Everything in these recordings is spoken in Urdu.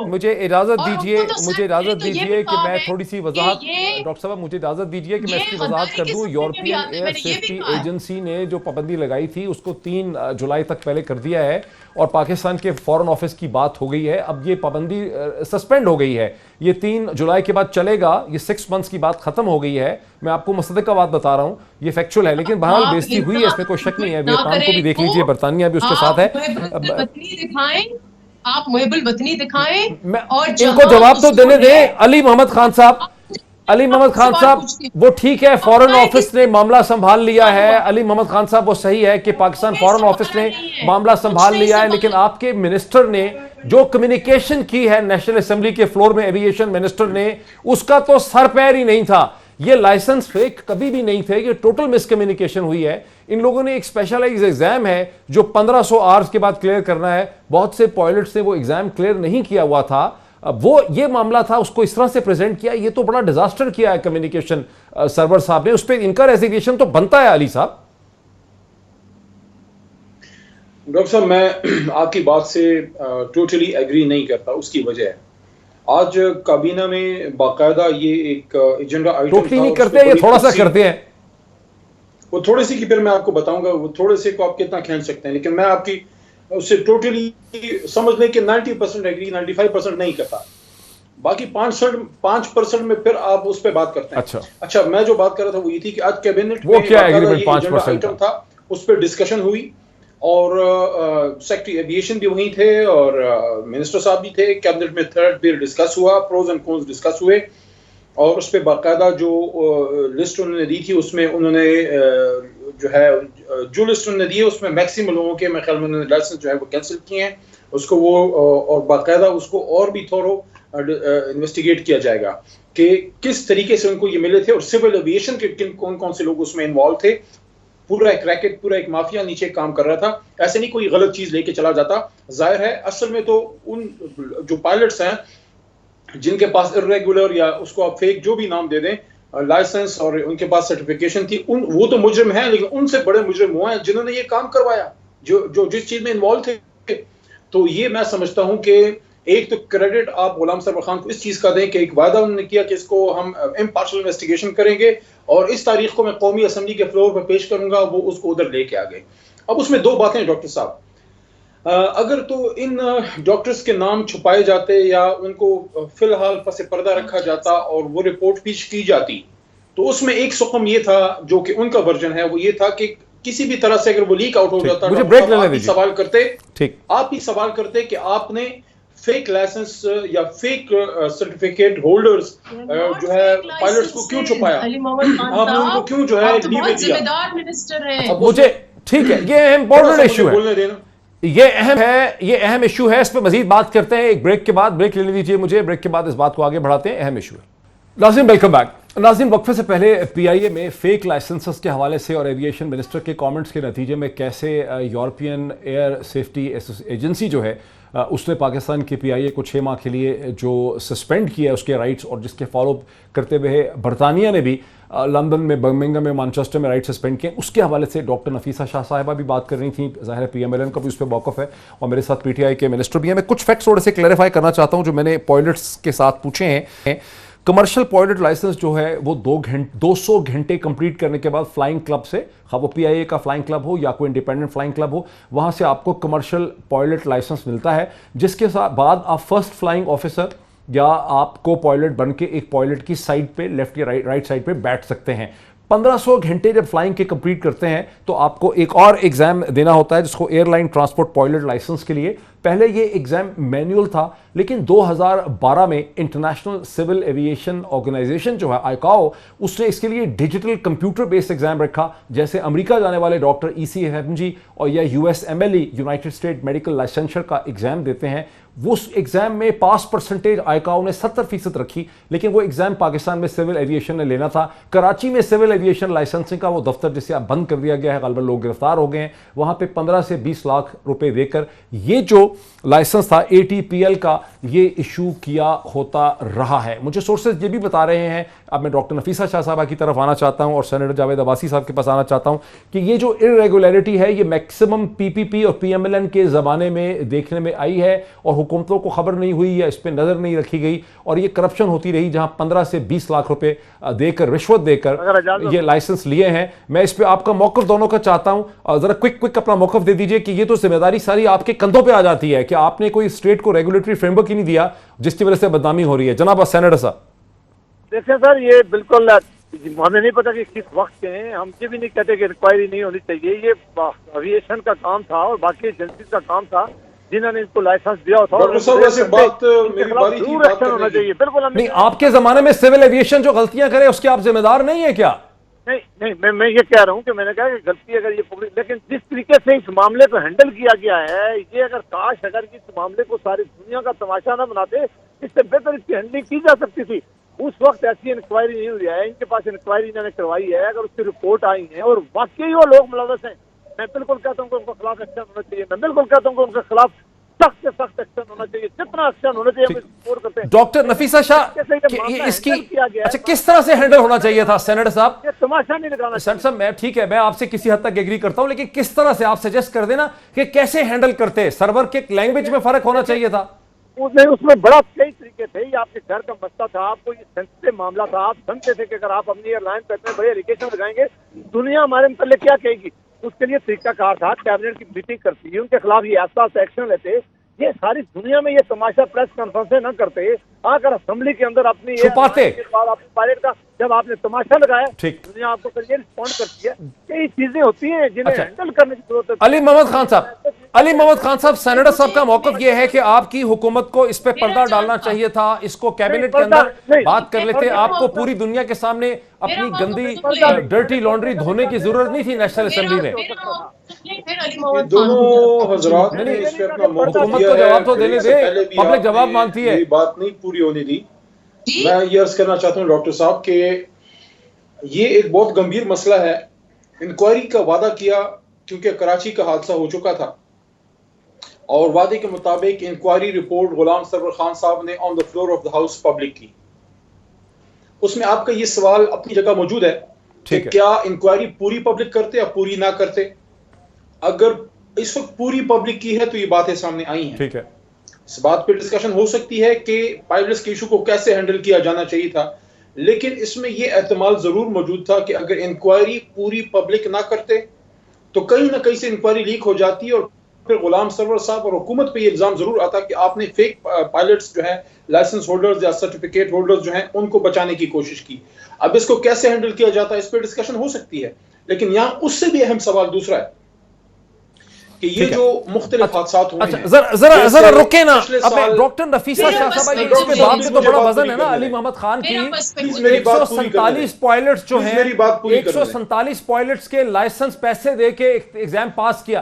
مجھے اجازت دیجیے کہ میں تھوڑی سی وضاحت ڈاکٹر صاحب مجھے اجازت دیجیے کہ میں اس کی وضاحت کر دوں. یورپین ایئر سیفٹی ایجنسی نے جو پابندی لگائی تھی اس کو 3 جولائی تک پہلے کر دیا ہے اور پاکستان کے فورن آفس کی بات ہو گئی ہے. اب یہ پابندی سسپینڈ ہو گئی ہے, یہ 3 جولائی کے بعد چلے گا. یہ 6 منتھس کی بات ختم ہو گئی ہے. میں آپ کو مصدقہ بات بتا رہا ہوں, یہ فیکچول ہے, لیکن بہرحال بےزتی ہوئی ہے اس میں کوئی شک نہیں ہے. ویتنام کو بھی دیکھ لیجئے, برطانیہ بھی اس کے ساتھ ہے. آپ محب الوطنی دکھائیں اور ان کو جواب تو دینے دیں. علی محمد خان صاحب وہ ٹھیک ہے, فورن آفس نے معاملہ سنبھال لیا ہے. علی محمد خان صاحب وہ صحیح ہے کہ پاکستان فورن آفس نے معاملہ سنبھال لیا ہے, لیکن آپ کے منسٹر نے جو کمیونیکیشن کی ہے نیشنل اسمبلی کے فلور میں, ایوییشن منسٹر نے, اس کا تو سر پیر ہی نہیں تھا. یہ لائسنس فیک کبھی بھی نہیں تھے, یہ ٹوٹل مس کمیونیکیشن ہوئی ہے. ان لوگوں نے ایک اسپیشلائز ایگزام ہے جو 1500 آورز کے بعد کلیئر کرنا ہے. بہت سے پائلٹس نے وہ ایگزام کلیئر نہیں کیا ہوا تھا. وہ یہ معاملہ تھا, اس کو اس طرح سے پریزنٹ کیا. یہ تو بڑا ڈیزاسٹر کیا ہے کمیونیکیشن سرور صاحب نے. اس پہ ان کا ریزیگنیشن تو بنتا ہے علی صاحب. ڈاکٹر صاحب میں آپ کی بات سے ٹوٹلی ایگری نہیں کرتا. اس کی وجہ ہے آج کابینہ میں باقاعدہ یہ ایک ایجنڈا آئٹم ٹوٹلی نہیں کرتے, یہ تھوڑا سا کرتے ہیں. وہ تھوڑے سی کی پھر میں آپ کو بتاؤں گا, وہ تھوڑے سے کو آپ کتنا کھینچ سکتے ہیں, لیکن میں آپ کی اس سے ٹوٹلی سمجھ لیں کہ 90% ایگری, 95% نہیں کرتا. باقی 5% میں پھر آپ اس پہ بات کرتے ہیں. اچھا میں جو بات کر رہا تھا وہ یہ تھی کہ آج کیبنٹ میں یہ ایجنڈا آئٹم تھا, اس پہ ڈسکشن ہوئی اور سیکٹری ایویشن بھی وہیں تھے اور منسٹر صاحب بھی تھے. کیبنٹ میں تھرڈ بل ڈسکس ہوا, پروز اینڈ کونز ڈسکس ہوئے, اور اس پہ باقاعدہ جو لسٹ انہوں نے دی تھی اس میں انہوں نے جو لسٹ انہوں نے دی ہے اس میں میکسیمم لوگوں کے میرے خیال میں انہوں نے لائسنس جو ہے وہ کینسل کیے ہیں. اس کو وہ اور باقاعدہ اس کو اور بھی تھورو انویسٹیگیٹ کیا جائے گا کہ کس طریقے سے ان کو یہ ملے تھے, اور سول ایویشن کے کون سے لوگ اس میں انوالو تھے. پورا ایک ریکٹ, پورا ایک مافیا نیچے کام کر رہا تھا. ایسے نہیں کوئی غلط چیز لے کے چلا جاتا. ظاہر ہے اصل میں تو ان جو پائلٹس ہیں جن کے پاس irregular یا اس کو آپ فیک جو بھی نام دے دیں لائسنس, اور ان کے پاس سرٹیفکیشن تھی, وہ تو مجرم ہیں, لیکن ان سے بڑے مجرم وہ ہیں جنہوں نے یہ کام کروایا, جو جس چیز میں انوالو تھے. تو یہ میں سمجھتا ہوں کہ ایک تو کریڈٹ آپ غلام سرور خان کو اس چیز کا دیں کہ ایک وعدہ انہوں نے کیا کہ اس کو ہم امپارشل انویسٹیگیشن کریں گے, اور اس تاریخ کو میں قومی اسمبلی کے فلور پر پیش کروں گا. وہ اس کو ادھر لے کے آ گئے. اب اس میں 2 باتیں ہیں ڈاکٹر صاحب. اگر تو ان ڈاکٹرز کے نام چھپائے جاتے یا ان کو فی الحال پس پردہ رکھا جاتا اور وہ رپورٹ پیش کی جاتی, تو اس میں ایک سقم یہ تھا جو کہ ان کا ورژن ہے, وہ یہ تھا کہ کسی بھی طرح سے اگر وہ لیک آؤٹ ہو جاتا آپ ہی سوال کرتے کہ آپ نے فیک لائسنس یا فیک سرٹیفکیٹ ہولڈرز جو ہے پائلٹس کو کیوں چھپایا, آپ نے ان کو کیوں جو ہے لیو دیا. مجھے ٹھیک ہے, یہ امپورٹنٹ ایشو ہے, یہ اہم ایشو ہے. اس پہ مزید بات کرتے ہیں ایک بریک کے بعد. بریک لینے دیجیے مجھے, بریک کے بعد اس بات کو آگے بڑھاتے ہیں. اہم ایشو ہے. ناظرین ویلکم بیک. ناظرین وقفے سے پہلے پی آئی اے میں فیک لائسنسز کے حوالے سے اور ایوییشن منسٹر کے کامنٹس کے نتیجے میں کیسے یورپین ایئر سیفٹی ایجنسی جو ہے اس نے پاکستان کی پی آئی اے کو 6 ماہ کے لیے جو سسپینڈ کیا ہے اس کے رائٹس, اور جس کے فالو اپ کرتے ہوئے برطانیہ نے بھی لندن میں, برمنگھم میں, مانچسٹر میں رائٹ سسپینڈ کیے. اس کے حوالے سے ڈاکٹر نفیسہ شاہ صاحبہ بھی بات کر رہی تھیں. ظاہر ہے پی ایم ایل این کا بھی اس پہ موقف ہے, اور میرے ساتھ پی ٹی آئی کے منسٹر بھی ہیں. میں کچھ فیکٹس تھوڑے سے کلیریفائی کرنا چاہتا ہوں جو میں نے پائلٹس کے ساتھ پوچھے ہیں. کمرشل پائلٹ لائسنس جو ہے وہ 200 گھنٹے کمپلیٹ کرنے کے بعد فلائنگ کلب سے, خواہ وہ پی آئی اے کا فلائنگ کلب ہو یا کوئی انڈیپینڈنٹ فلائنگ کلب ہو, وہاں سے آپ کو کمرشل پائلٹ لائسنس ملتا ہے, جس کے بعد آپ فرسٹ فلائنگ آفیسر یا آپ کو پائلٹ بن کے ایک پائلٹ کی سائڈ پہ لیفٹ یا رائٹ سائڈ پہ بیٹھ سکتے ہیں. 1500 گھنٹے جب فلائنگ کے کمپلیٹ کرتے ہیں تو آپ کو ایک اور ایگزام دینا ہوتا ہے جس کو airline transport pilot licence کے لیے. پہلے یہ ایگزام مینول تھا, لیکن 2012 میں انٹرنیشنل سول ایوییشن آرگنائزیشن جو ہے آئیکاؤ, اس نے اس کے لیے ڈیجیٹل کمپیوٹر بیس ایگزام رکھا. جیسے امریکہ جانے والے doctor E C F M G اور یا U S M L E United State Medical Licensure کا ایگزام دیتے ہیں, وہ اس ایگزام میں پاس پرسنٹیج آئیکاؤ نے 70% رکھی, لیکن وہ ایگزام پاکستان میں سول ایوییشن نے لینا تھا. کراچی میں سول ایوییشن لائسنسنگ کا وہ دفتر جسے اب بند کر دیا گیا ہے, غالباً لوگ گرفتار ہو گئے ہیں, وہاں پہ 15 سے 20 لاکھ روپے دے کر یہ جو لائسنس تھا اے ٹی پی ایل کا, یہ ایشو کیا ہوتا رہا ہے. مجھے سورسز یہ بھی بتا رہے ہیں اب میں ڈاکٹر نفیسہ شاہ صاحبہ کی طرف آنا چاہتا ہوں اور سینیٹر جاوید عباسی صاحب کے پاس آنا چاہتا ہوں کہ یہ جو irregularity ہے یہ میکسیمم پی پی پی اور پی ایم ایل این کے زمانے میں دیکھنے میں آئی ہے اور حکومتوں کو خبر نہیں ہوئی یا اس پہ نظر نہیں رکھی گئی اور یہ کرپشن ہوتی رہی جہاں 15 سے 20 لاکھ روپے دے کر رشوت دے کر یہ لائسنس لیے ہیں. میں اس پہ آپ کا موقف دونوں کا چاہتا ہوں, ذرا کوئک اپنا موقف دے دیجئے کہ یہ تو ذمہ داری ساری آپ کے کندھوں پہ آ جاتی ہے کہ آپ نے کوئی اسٹیٹ کو ریگولیٹری فریم ورک ہی نہیں دیا جس کی وجہ سے بدنامی ہو رہی ہے. جناب سینیٹر صاحب. دیکھیں سر, یہ بالکل ہمیں نہیں پتا کہ کس وقت کے ہیں, ہم یہ بھی نہیں کہتے کہ انکوائری نہیں ہونی چاہیے. یہ ایویشن کا کام تھا اور باقی ایجنسیز کا کام تھا جنہوں نے ان کو لائسنس دیا تھا. بالکل نہیں, آپ کے زمانے میں سول ایویشن جو غلطیاں کرے اس کے آپ ذمہ دار نہیں ہیں کیا؟ نہیں, میں یہ کہہ رہا ہوں کہ میں نے کہا کہ غلطی اگر یہ پبلک, لیکن جس طریقے سے اس معاملے کو ہینڈل کیا گیا ہے, یہ اگر کاش اگر اس معاملے کو ساری دنیا کا تماشا نہ بناتے, اس سے بہتر اس کی ہینڈلنگ کی جا سکتی تھی. اس وقت ایسی انکوائری نہیں ہوئی ہے, ان کے پاس انکوائری انہوں نے کروائی ہے. اگر اس کی رپورٹ آئی ہے اور واقعی وہ لوگ ملوث ہیں, میں بالکل کہتا ہوں کہ ان کے خلاف ایکشن ہونا چاہیے. میں بالکل کہتا ہوں کہ ان کے خلاف سخت سے سخت ایکشن ہونا چاہیے, جتنا ایکشن ہونا چاہیے ہم سپورٹ کرتے ہیں. ڈاکٹر نفیسہ شاہ, اس کی اچھا کس طرح سے ہینڈل ہونا چاہیے تھا سینیٹر صاحب؟ یہ تماشا نہیں لگانا. سینیٹر صاحب میں ٹھیک ہے, میں آپ سے کسی حد تک ایگری کرتا ہوں, لیکن کس طرح سے آپ سجیسٹ کر دینا کہ کیسے ہینڈل کرتے؟ سرور کے لینگویج میں فرق ہونا چاہیے تھا. اس میں بڑا صحیح طریقے تھے. یہ آپ کے گھر کا مسئلہ تھا, آپ کو یہ سینسٹیو معاملہ تھا. آپ سمجھتے تھے کہ اگر آپ اپنی ایئر لائن پہ اتنے بڑے ایلیگیشن لگائیں گے دنیا ہمارے متعلق کیا کہے گی. اس کے لیے طریقہ کار تھا, کیبنٹ کی میٹنگ کرتی, ان کے خلاف یہ احساس ایکشن لیتے. یہ ساری دنیا میں یہ تماشا پریس کانفرنسیں نہ کرتے, آ کر اسمبلی کے اندر اپنی چھپاتے. پائلٹ کا جب آپ نے تماشا لگایا, دنیا آپ کو یہ رسپونڈ کرتی ہے. کئی چیزیں ہوتی ہیں جنہیں ہینڈل کرنے کی ضرورت ہے. علی محمد خان صاحب, سینیٹر صاحب کا موقف یہ ہے کہ آپ کی حکومت کو اس پہ پردہ ڈالنا چاہیے تھا, اس کو کیبنٹ کے اندر بات کر لیتے, آپ کو پوری دنیا کے سامنے اپنی گندی ڈرٹی لانڈری دھونے کی ضرورت نہیں تھی نیشنل اسمبلی میں. دونوں حضرات نے اس پہ اپنا موقف دیا ہے, جواب تو دینے دے, پبلک جواب مانگتی ہے. یہ بات نہیں پوری ہونے دی. میں یہ عرض کرنا چاہتا ہوں ڈاکٹر صاحب کہ یہ ایک بہت گمبھیر مسئلہ ہے. انکوائری کا وعدہ کیا کیونکہ کراچی کا حادثہ ہو چکا تھا اور وعدے کے مطابق انکوائری رپورٹ غلام سرور خان صاحب نے on the floor of the house public کی. اس میں آپ کا یہ سوال اپنی جگہ موجود ہے کہ کیا انکوائری پوری پبلک کرتے یا پوری نہ کرتے. اگر اس وقت پوری پبلک کی ہے تو یہ باتیں سامنے آئی ہیں. ٹھیک ہے, اس بات پہ ڈسکشن ہو سکتی ہے کہ پائلٹس کے ایشو کو کیسے ہینڈل کیا جانا چاہیے تھا, لیکن اس میں یہ احتمال ضرور موجود تھا کہ اگر انکوائری پوری پبلک نہ کرتے تو کہیں نہ کہیں سے انکوائری لیک ہو جاتی اور پھر غلام سرور صاحب اور حکومت پہ یہ الزام ضرور آتا کہ آپ نے فیک پائلٹس جو ہیں, لائسنس ہولڈرز یا سرٹیفکیٹ ہولڈرز جو ہیں, ان کو بچانے کی کوشش کی. اب اس کو کیسے ہینڈل کیا جاتا ہے اس پہ ڈسکشن ہو سکتی ہے, لیکن یہاں اس سے بھی اہم سوال دوسرا ہے کہ یہ جو مختلف حادثات ہوئے ہیں. ذرا رکے نا, اب ڈاکٹر نفیسہ شاہ صاحب اس کے بات میں تو بڑا وزن ہے نا. علی محمد خان کی 147 پائلٹس جو ہیں, 147 پائلٹس کے لائسنس پیسے دے کے ایگزام پاس کیا.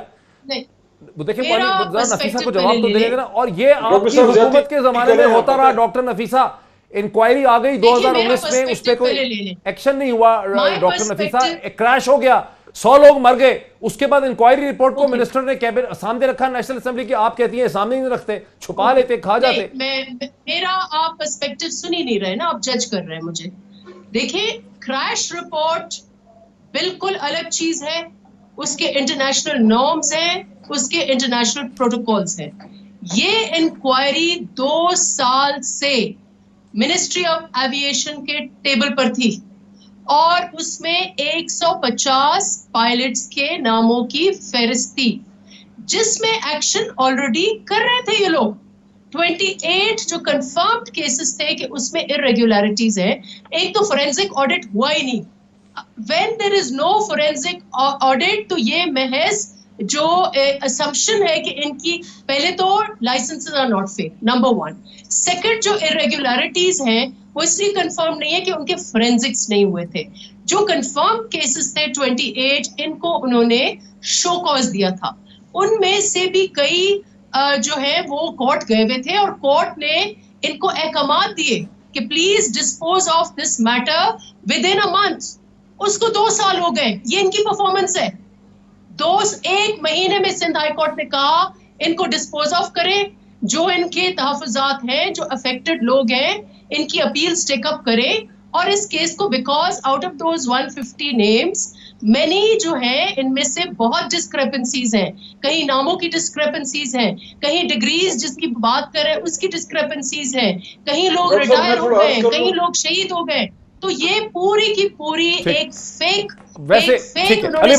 دیکھیں نفیسہ کو جواب تو دے گا نا. اور یہ آپ کی حکومت کے زمانے میں ہوتا رہا ڈاکٹر نفیسہ. انکوائری آ گئی 2019 میں, اس پہ کوئی ایکشن نہیں ہوا. ڈاکٹر نفیسہ کریش ہو گیا, 100 لوگ مر گئے. اس کے بعد انکوائری رپورٹ کو منسٹر نے سامنے رکھا نیشنل اسمبلی کی. آپ کہتی ہیں سامنے نہیں رکھتے, چھپا لیتے, کھا جاتے. میرا آپ پرسپیکٹو سن ہی نہیں رہے نا, آپ جج کر رہے ہیں مجھے. دیکھیں, کریش رپورٹ بالکل الگ چیز ہے, اس کے انٹرنیشنل نارمز ہیں, اس کے انٹرنیشنل پروٹوکولز ہیں. یہ انکوائری 2 سال سے منسٹری آف ایویشن کے ٹیبل پر تھی اور اس میں 150 پائلٹس کے ناموں کی فہرست تھی جس میں ایکشن آلریڈی کر رہے تھے یہ لوگ. 28 جو کنفرمڈ کیسز تھے کہ اس میں irregularities ہیں. ایک تو فورینزک آڈٹ ہوا ہی نہیں. When there is no forensic audit تو یہ محض جو assumption ہے کہ ان کی پہلے تو licenses are not fake, number one. Second, جو irregularities ہیں وہ اس لیے کنفرم نہیں ہے کہ ان کے فورینزکس نہیں ہوئے تھے. جو کنفرم کیسز تھے 28 ان کو انہوں نے شو کاز دیا تھا. ان میں سے بھی کئی جو ہے وہ کورٹ گئے ہوئے تھے اور کورٹ نے ان کو احکامات دیے کہ please dispose of this matter within a month. اس کو 2 سال ہو گئے. یہ ان کی پرفارمنس ہے. 1 مہینے میں سندھ ہائی کورٹ نے کہا ان کو ڈسپوز آف کریں, جو ان کے تحفظات ہیں, جو افیکٹڈ لوگ ہیں ان کی اپیلز ٹیک اپ کریں اور اس کیس کو because out of those 150 names many جو ہیں ان میں سے بہت ڈسکریپنسیز ہیں, کہیں ناموں کی ڈسکریپنسیز ہیں, کہیں ڈگریز جس کی بات کریں اس کی ڈسکریپنسیز ہیں, کہیں لوگ ریٹائر ہو گئے, کہیں لوگ شہید ہو گئے. تو یہ پوری کی پوری ایک فیک ویسے علی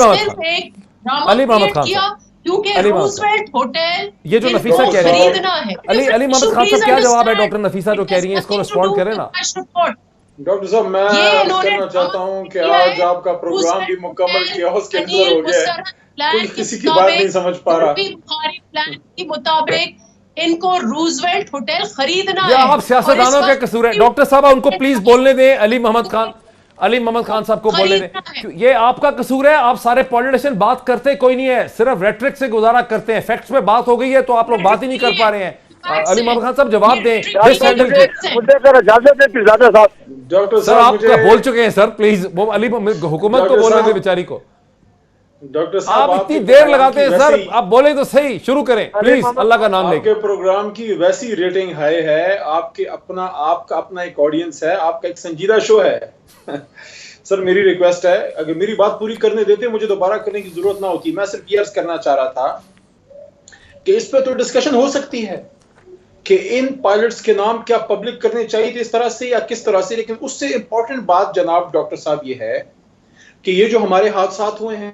محمد خان کیا, کیونکہ روزویلٹ ہوٹل یہ جو نفیسہ کہہ رہی ہے, علی محمد خان صاحب کیا جواب ہے ڈاکٹر نفیسہ جو کہہ رہی ہیں, اس کو رسپونڈ کریں نا. ڈاکٹر صاحب میں کہنا چاہتا ہوں کہ آج آپ کا پروگرام بھی مکمل کیوس کے اندر ہو گیا ہے, کوئی کسی کی بات نہیں سمجھ پا رہا. بخاری پلان کے مطابق ان کو روزویلٹ ہوٹل خریدنا ہے. آپ سیاستدانوں کا قصور ہے. ڈاکٹر صاحب ان کو پلیز بولنے دیں. علی محمد خان صاحب کو بولنے دیں. یہ آپ کا قصور ہے, آپ سارے پولیٹیشین بات کرتے کوئی نہیں ہے, صرف ریٹرک سے گزارا کرتے ہیں. فیکٹس میں بات ہو گئی ہے تو آپ لوگ بات ہی نہیں کر پا رہے ہیں. علی محمد خان صاحب جواب دیں. سر آپ کا بول چکے ہیں سر, پلیز وہ علی حکومت کو بولنے دیں بیچاری کو. ڈاکٹر صاحب آپ اتنی دیر لگاتے ہیں سر, آپ بولیں تو صحیح, شروع کریں پلیز, اللہ کا نام لیں. آپ کے پروگرام کی ویسی ریٹنگ ہائی ہے, آپ کا اپنا ایک آڈینس ہے, آپ کا ایک سنجیدہ شو ہے. سر میری ریکویسٹ ہے, اگر میری بات پوری کرنے دیتے مجھے دوبارہ کرنے کی ضرورت نہ ہوتی. میں صرف یہ عرض کرنا چاہ رہا تھا کہ اس پہ تو ڈسکشن ہو سکتی ہے کہ ان پائلٹس کے نام کیا پبلک کرنے چاہیے تھے اس طرح سے یا کس طرح سے, لیکن اس سے امپورٹنٹ بات جناب ڈاکٹر صاحب یہ ہے کہ یہ جو ہمارے حادثات ہوئے ہیں,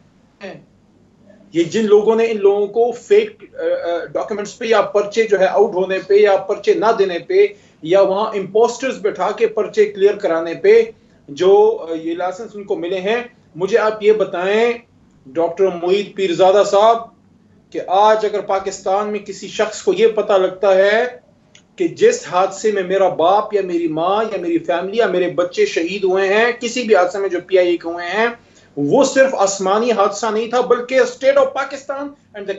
یہ جن لوگوں نے ان لوگوں کو فیک ڈاکیومنٹس پہ یا پرچے جو ہے آؤٹ ہونے پہ یا پرچے نہ دینے پہ یا وہاں امپوسٹرز بٹھا کے پرچے کلیئر کرانے پہ جو یہ لائسنس ان کو ملے ہیں, مجھے آپ یہ بتائیں ڈاکٹر معید پیرزادہ صاحب کہ آج اگر پاکستان میں کسی شخص کو یہ پتہ لگتا ہے کہ جس حادثے میں میرا باپ یا میری ماں یا میری فیملی یا میرے بچے شہید ہوئے ہیں, کسی بھی حادثے میں جو پی آئی اے کے ہوئے ہیں, وہ صرف آسمانی حادثہ نہیں تھا بلکہ state of Pakistan and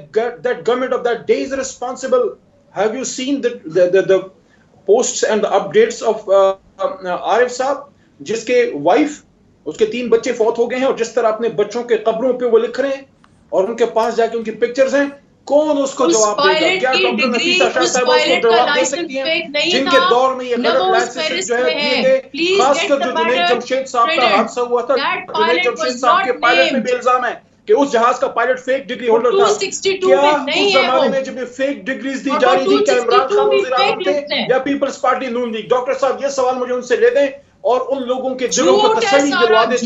that government of that day is responsible. Have you seen the posts and the updates of عارف صاحب جس کے وائف اس کے 3 بچے فوت ہو گئے ہیں, اور جس طرح اپنے بچوں کے قبروں پہ وہ لکھ رہے ہیں اور ان کے پاس جا کے ان کی پکچرز ہیں, کون اس کو جواب دے گا؟ کیا ڈاکٹر نفیسہ شاہ صاحب اس کو جواب دے سکتی ہیں جن کے دور میں یہ غلط لائسنس جو ہے دیے گئے؟ خاص کر جو جنید جمشید صاحب کا حادثہ ہوا تھا, جنید جمشید صاحب کے پائلٹ میں بھی الزام ہے کہ اس جہاز کا پائلٹ فیک ڈگری ہولڈر تھا. کیا اس زمانے میں جب یہ فیک ڈگریز دی جا رہی تھی کیا عمران خان وزیر اعظم تھے یا پیپلز پارٹی نون لیگ؟ ڈاکٹر صاحب یہ سوال مجھے ان سے لے دیں اور ان لوگوں کے دلوں کو تسلی دلوا دیں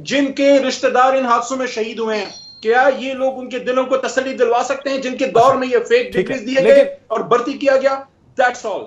جن کے رشتہ دار ان حادثوں میں شہید ہوئے ہیں. کیا یہ لوگ ان کے دلوں کو تسلی دلوا سکتے ہیں جن کے دور میں یہ فیک ڈگریز دیے گئے اور بھرتی کیا گیا؟ That's all.